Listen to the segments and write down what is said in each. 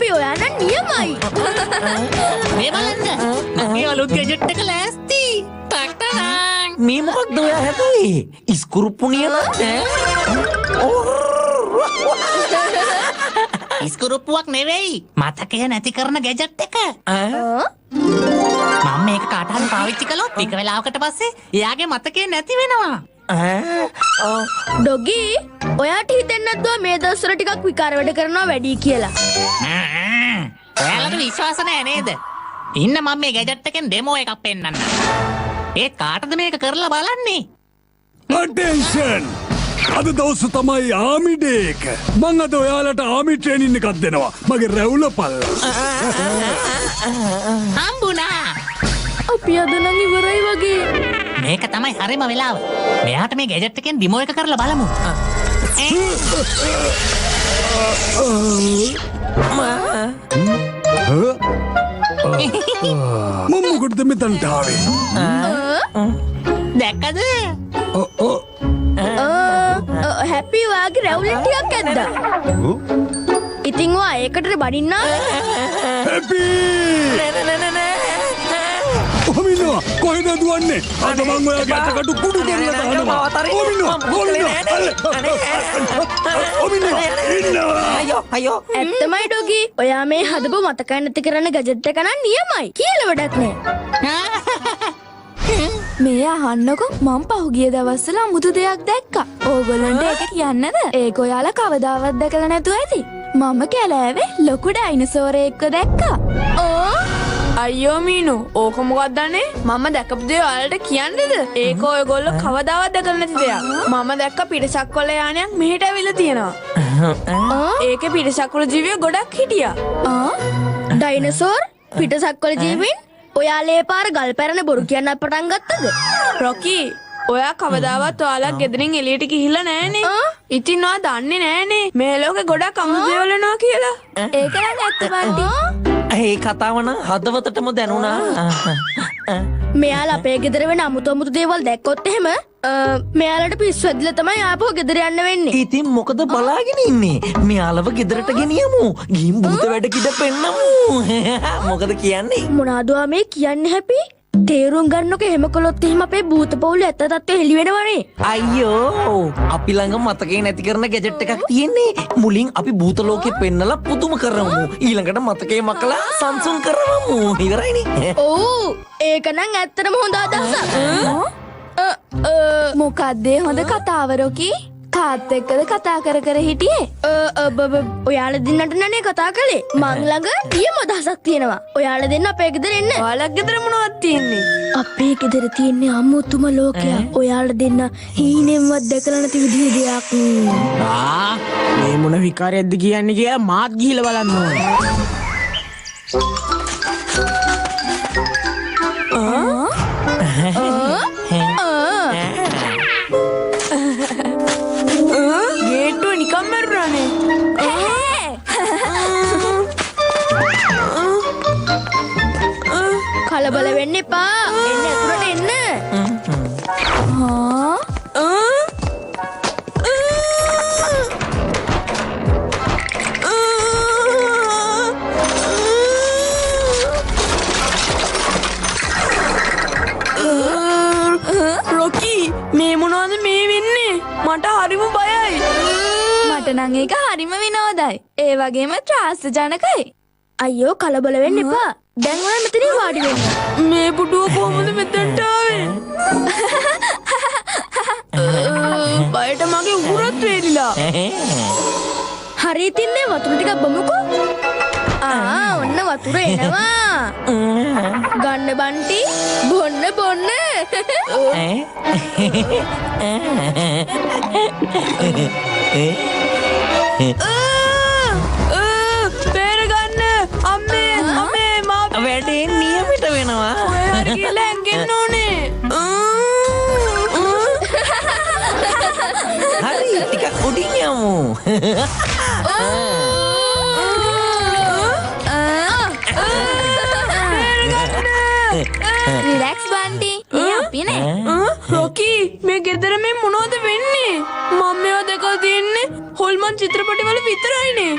හැපි ඔයා නම් නියමයි. මේ බලන්න. මගේ අලුත් ගැජට් එක ලෑස්ති. ටක්ටනං. මේ මොකක්ද ඔයා හැදුවේ? ඉස්කුරුප්පු නියමද? ඉස්කුරුප්පුවක් නෙවෙයි. මතකය නැති කරන ගැජට් එක. මම මේක කාට හරි පාවිච්චි කළොත් ටික වෙලාවකට පස්සේ එයාගේ මතකය නැති වෙනවා. ඩොගි ඔයාට හිතෙන්නේ නැද්ද මේ දවස්වල ටිකක් විකාර වැඩ කරනවා වැඩි කියලා? ඔයාලට විශ්වාස නැහැ නේද? ඉන්න මම මේ ගැජට් එකෙන් ඩෙමෝ එකක් පෙන්නන්න. ඒත් කාටද මේක කරලා බලන්නේ? Attention! අද දවස තමයි ආමි ඩේ එක. මං අද ඔයාලට ආමි ට්‍රේනින් එකක් දෙනවා. මගේ රැවුල පල්ලා. හම්බුණා. අපි අද නම් ඉවරයි වගේ. මේක තමයි හරිම වෙලාව. මෙයාට මේ ගැජට් එකෙන් ඩෙමෝ එක කරලා බලමු. මම මොකටද මෙතනට ආවේ? දැක්කද? හැපි වාගේ රැවුල ටිකක් ඇද්දා. ඉතින් ඔයා ඒකට බඩින්න හැපි! ඔමිනෝ කොහෙද දුවන්නේ? අද මං ඔයාගේ අතකට කුඩු කරලා දානවා. ඔමිනෝ ඉන්නවා. අයියෝ ඇත්තමයි ඩොගි. ඔයා මේ හදපු මතක නැති කරන ගැජට් එක නම් නියමයි. කියලා වැඩක් නෑ. මේ අහන්නකො මම පහුගිය දවස්වල අමුතු දෙයක් දැක්කා. ඕගොල්ලන්ට ඒක කියන්නද? ඒක ඔයාලා කවදාවත් දැකලා නැතුව ඇති. මම කැලෑවේ ලොකු ඩයිනසෝරයෙක්ව දැක්කා. අයියෝ මීනු ඕක මොකක්ද අනේ? මම දැකපු දේ ඔයාලට කියන්නද? ඒක ඔයගොල්ලෝ කවදාවත් දැකලා නැති දෙයක්. මම දැක්ක පිටසක්වල යානයක් මෙහෙට ඇවිල්ලා තියෙනවා. ඒකේ පිටසක්වල ජීවියෝ ගොඩක් හිටියා. ඩයිනසෝර් පිටසක්වල ජීවීන් ඔයාලේ පාර ගල් පැරණ බොරු කියන්න පටන් ගත්තද? රොකි ඔයා කවදාවත් ඔයාලා ගෙදරින් එළියට ගිහිල්ලා නෑනේ. ඉතින් ඔයා දන්නේ නෑනේ මේ ලෝකේ ගොඩක් අමුතු දේවල් වෙනවා කියලා. ඒක නම් ඇත්ත බන්ටි. ඒ කතාව නම් හදවතටම දැනුණා. මෙයාලා අපේ ගෙදර වෙන අමුතු අමුතු දේවල් දැක්කොත් එහෙම මෙයාලට පිස්සු ඇදිලා තමයි ආපහු ගෙදර යන්න වෙන්නේ. ඉතින් මොකද බලාගෙන ඉන්නේ? මෙයාලව ගෙදරට ගෙනියමු. ගිහින් භූත වැඩ කිඩ පෙන්නමු. මොකද කියන්නේ? මොනවාද මේ කියන්නේ හැපි? තේරුම් ගන්නකො එහෙම කළොත් එහෙම අපේ භූත පවුල ඇත්ත තත්ත්වය හෙළි වෙනවනේ. අයියෝ අපි ළඟ මතකේ නැති කරන ගැජට් එකක් තියෙන්නේ. මුලින් අපි භූත ලෝකෙ පෙන්නලා පුදුම කරමු. ඊළඟට මතකේ මකලා සංසුන් කරමු. ඉවරයිනේ. ඔව් ඒක නම් ඇත්තටම හොඳ අදහසක්. මොකක්ද හොඳ කතාව රොකි? කාත් එක්කද කතා කර කර හිටියේ? ඔයාලා දෙන්නට නනේ කතා කළේ. මං ළඟ නියම අදහසක් තියෙනවා. ඔයාලා දෙන්න අපේ ගෙදර එන්න. ඔයාලා ගෙදර මොනවද තියෙන්නේ? අපේ ගෙදර තියෙන්නේ අමුතුම ලෝකයක්. ඔයාලා දෙන්න හීනෙන්වත් දැකලා නැති විදිහේ දෙයක්. මේ මොන විකාරයක්ද කියන්නේ කියලා මාත් ගිහිල්ලා බලන්න ඕනේ. ගේට්ටුව නිකම් මැරුණානේ. කලබල වෙන්න එපා. එන්න ඇතුළට එන්න. රොකි මේ මොනවද මේ වෙන්නේ? මට හරිම බයයි. මට නම් ඒක හරිම විනෝදයි. ඒ වගේම ත්‍රාසජනකයි. අයියෝ කලබල වෙන්න එපා. දැන් ඔයා මෙතනින් වාඩි වෙන්න. මේ පුටුව කොහොමද මෙතනට ආවේ? බයට මගේ උගුරත් වේලිලා. හරි ඉතින් මේ වතුර ටිකක් බමුකෝ. ඔන්න වතුර එනවා. ගන්න බන්ටි බොන්න බොන්න. බේරගන්න අම්මේ අම්මේ මා වැඩේ නියමිත වෙනවා. ඔයාලා කියලා ඇඟෙන්න ඕනේ. හරි ටිකක් උඩින් යමු. රිලැක්ස් බන්ටි. මේ අපි නේ. රොකි මේ ගෙදර මේ මොනවද වෙන්නේ? මම මේවා දැකලා තියෙන්නේ හොල්මන් චිත්‍රපටිවල විතරයිනේ.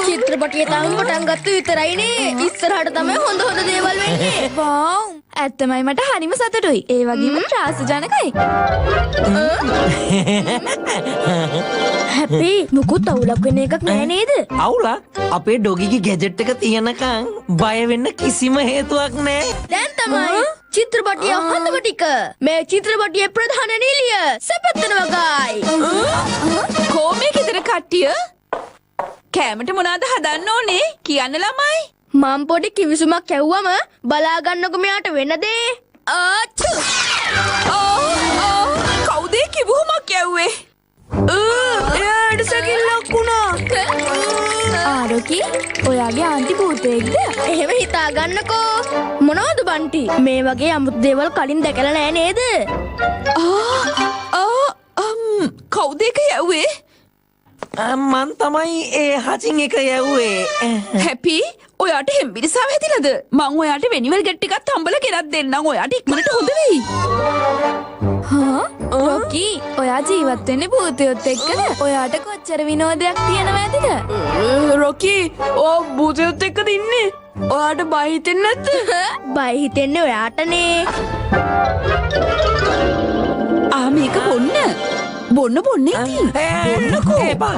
චිත්‍රපට චිත්‍රපටිය තාම පටන් ගත්ත විතරයිනේ. ඉස්සරහට තමයි හොඳ හොඳ දේවල් වෙන්නේ. වව් ඇත්තමයි මට හරිම සතුටුයි. ඒ වගේම ත්‍රාසජනකයි. හැපි මුකුත් අවුලක් වෙන එකක් නෑ නේද? අවුලක් අපේ ඩොගිගේ ගැජට් එක තියනකම් බය වෙන්න කිසිම හේතුවක් නෑ. දැන් තමයි චිත්‍රපටිය හොඳම ටික. මේ චිත්‍රපටියේ ප්‍රධාන නිළිය සපත්තන වගයි. කෝමේ ගෙදර කට්ටිය කෑමට මොනවද හදන්න ඕනේ කියන්න ළමයි. මම පොඩි කිවිසුමක් ඇහුවම බලා ගන්නකො මෙයාට වෙන දේ. ආච්චු. කවුද කිව්වමක් ඇව්වේ? එයාට සැකිල්ලක් වුණා. ආරෝකි ඔයාගේ ආන්ටි භූතයෙක්ද? එහෙම හිතා ගන්නකෝ. මොනවද බන්ටි? මේ වගේ අමුතු දේවල් කලින් දැකලා නෑ නේද? කවුද එක යව්වේ? මන් තමයි ඒ හචින් එක යව්වේ. හැපි ඔයාට හෙම්බිරිසාව හැදිලාද? මං ඔයාට වෙනිවල් ගැට් ටිකක් හම්බලා ගෙනත් දෙන්නම්. ඔයාට ඉක්මනට හොඳ වෙයි. රොකි ඔයා ජීවත් වෙන්නේ භූතයොත් එක්කද? ඔයාට කොච්චර විනෝදයක් තියෙනව ඇතිද? රොකි ඔය භූතයොත් එක්කද ඉන්නේ? ඔයාට බය හිතෙන්නේ නැද්ද? බය හිතෙන්නේ ඔයාටනේ. මේක බොන්න ඉතින්. බොන්නකෝ. එපා.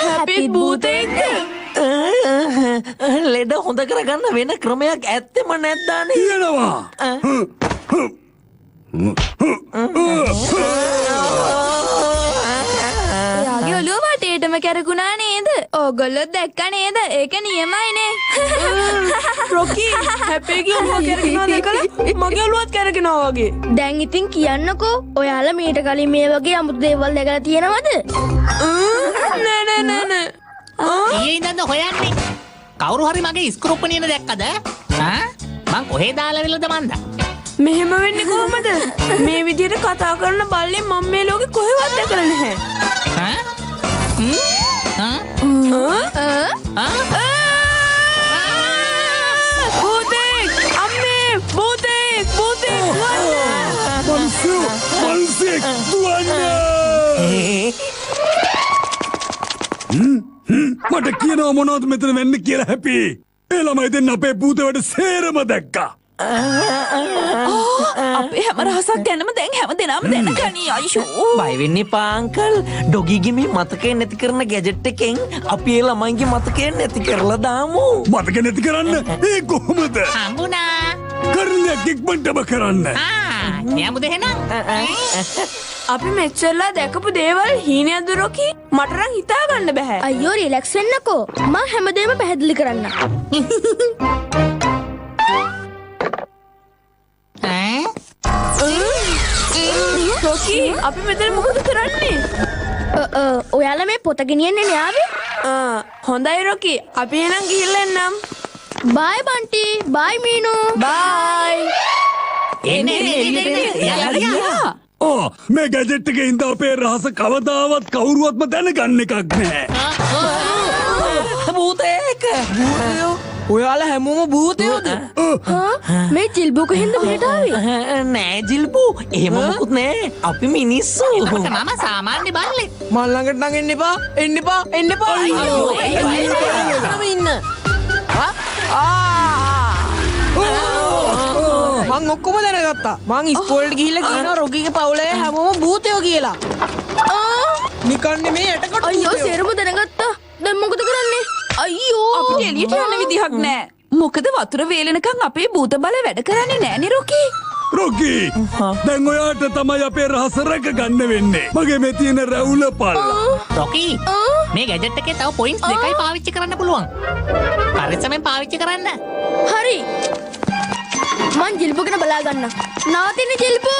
හැපි භූතයෙක්ද? ලෙඩ හොඳ කරගන්න වෙන ක්‍රමයක් ඇත්තෙම නැද්දානේ? තියෙනවා. ඔයාගේ ඔළුව වටේටම කැරකුණා නේද? ඕගොල්ලෝ දැක්කා නේද? ඒක නියමයිනේ. රොකි හැපිගේ ඔළුව කැරගෙනවා දැකලා මගේ ඔළුවත් කැරගෙනවා වගේ. දැන් ඉතින් කියන්නකෝ. ඔයාලා මීට කලින් මේ වගේ අමුතු දේවල් දැකලා තියෙනවද? නෑ. ඊයේ ඉඳන්ද හොයන්නේ? කවුරු හරි මගේ ස්ක්‍රූප්පනියන දැක්කද? මං කොහේ දාලා විලද මන්ද? මෙහෙම වෙන්නේ කොහොමද? මේ විදිහට කතා කරන බල්ලෙන් මම මේ ලෝකෙ කොහෙවත් දැකලා නැහැ. භූතෙක්! අම්මේ! භූතෙක්! මල්සෙක් දුවන්න! මට කියනවා මොනවද මෙතන වෙන්න කියලා හැපි. ඒ ළමයි දෙන්න අපේ භූත වැඩ සේරම දැක්කා. අපේ හැම රහසක් ගැනම දැන් හැම දෙනාම දැනගනී අයිෂෝ. බය වෙන්න එපා අංකල්. ඩොගිගේ මේ මතකය නැති කරන ගැජට් එකෙන් අපි ඒ ළමයිගේ මතකය නැති කරලා දාමු. මතක නැති කරන්න ඒ කොහොමද? හම්බුණා. කරන්නයක් ඉක්මනටම කරන්න. යමුද එහෙනම්? අපි මෙච්චරලා දැකපු දේවල් හීනයක්ද රොකි? මට නම් හිතා ගන්න බෑ. අයියෝ රිලැක්ස් වෙන්නකෝ. මම හැමදේම පැහැදිලි කරන්න. රොකි අපි මෙතන මොකද කරන්නේ? ඔයාලා මේ පොත ගෙනියන්නේ න්යාවේ? හොඳයි රොකි අපි එහෙනම් ගිහිල්ලා එන්නම්. බයි බන්ටි. බයි මීනු. බයි. එන්නේ. මේ ගැජට් එකේ ඉඳ අපේ රහස කවදාවත් කවුරුවත්ම දැනගන්න එකක් නෑ. භූතයෙක්. ඔයාලා හැමෝම භූතයෝද? මේ ජිල්බු කොහෙන්ද මෙහෙට ආවේ? නෑ ජිල්බු. එහෙම මොකුත් නෑ. අපි මිනිස්සු. එතකොට මම සාමාන්‍ය බල්ලෙක්. මල් ළඟට නම් එන්න එපා. අයියෝ. ඉන්න. මං ඔක්කොම දැනගත්තා. මං ඉස්කෝලේට ගිහිල්ලා කියනවා රොගිගේ පවුලේ හැමෝම භූතයෝ කියලා. නිකන් නෙමේ යටකොට. අයියෝ සේරම දැනගත්තා. දැන් මොකද කරන්නේ? අයියෝ අපිට එළියට යන්න විදිහක් නැහැ. මොකද වතුර වේලෙනකන් අපේ භූත බල වැඩ කරන්නේ නැහනේ රොකි. රොකි දැන් ඔයාට තමයි අපේ රහස රැක ගන්න වෙන්නේ. මගේ මේ තියෙන රැවුල පල්ලා. රොකි මේ ගැජට් එකේ තව පොයින්ට්ස් දෙකයි පාවිච්චි කරන්න පුළුවන්. පරිස්සමෙන් පාවිච්චි කරන්න. හරි. මං ජිල්බු ගැන බලා ගන්න. නාතින ජිල්බු.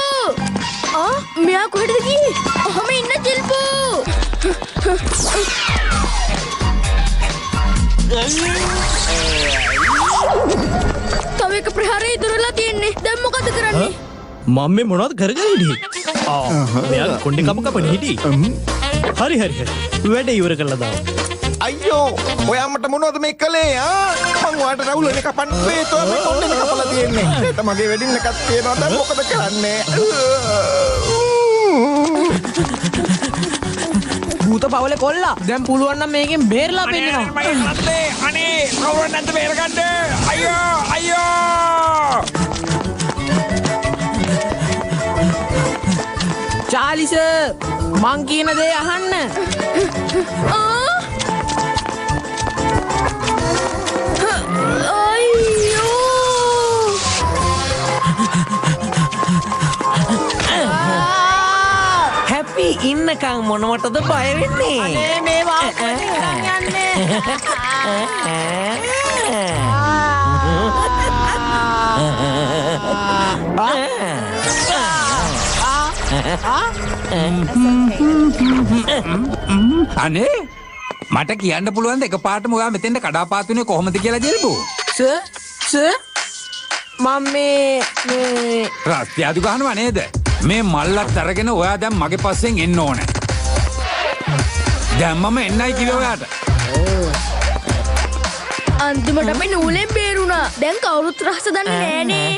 මෙයා කොහෙටද ගියේ? ඔහම ඉන්න ජිල්බු. තව එක ප්‍රහාරය ඉතුරුලා තියෙන්නේ. දැන් මොකද කරන්නේ? මම මේ මොනවද කරගෙන හිටියේ? මෙයා කොණ්ඩේ කපන හිටියේ. හරි. වැඩ ඉවර කළා දාන්න. අයියෝ ඔයා මට මොනවද මේ කළේ? මං ඔයාට රවුල එක කපන්න බේතෝ මේ කොණ්ඩේ කපලා තියෙන්නේ. ඒත් මගේ වෙඩින් එකක් තියෙනවා. දැන් මොකද කරන්නේ? භූත පවුලේ කොල්ලා දැන් පුළුවන් නම් මේකෙන් බේරලා පෙන්නනවා. අනේ කවුරුන් නැද්ද බේරගන්න අයියෝ අයියෝ චාලිස මං කියන දේ අහන්න. හැපි ඉන්නකම් මොනවටද බය වෙන්නේ? අනේ මේ වාහනේ යන්නේ. අනේ මට කියන්න පුළුවන් එක පාටම ඔයා මෙතෙන්ට කඩාපාතුනේ කොහොමද කියලා ජෙල්බෝ සර් මම මේ රස්තිය අඩු ගහනවා නේද මේ මල්ලත් අරගෙන ඔයා දැන් මගේ පස්සෙන් එන්න ඕනේ දැන් මම එන්නයි කිව්වේ ඔයාට අන්තිමට අපි නූලෙන් බේරුණා. දැන් කවුරුත් රහස දන්නේ නෑනේ.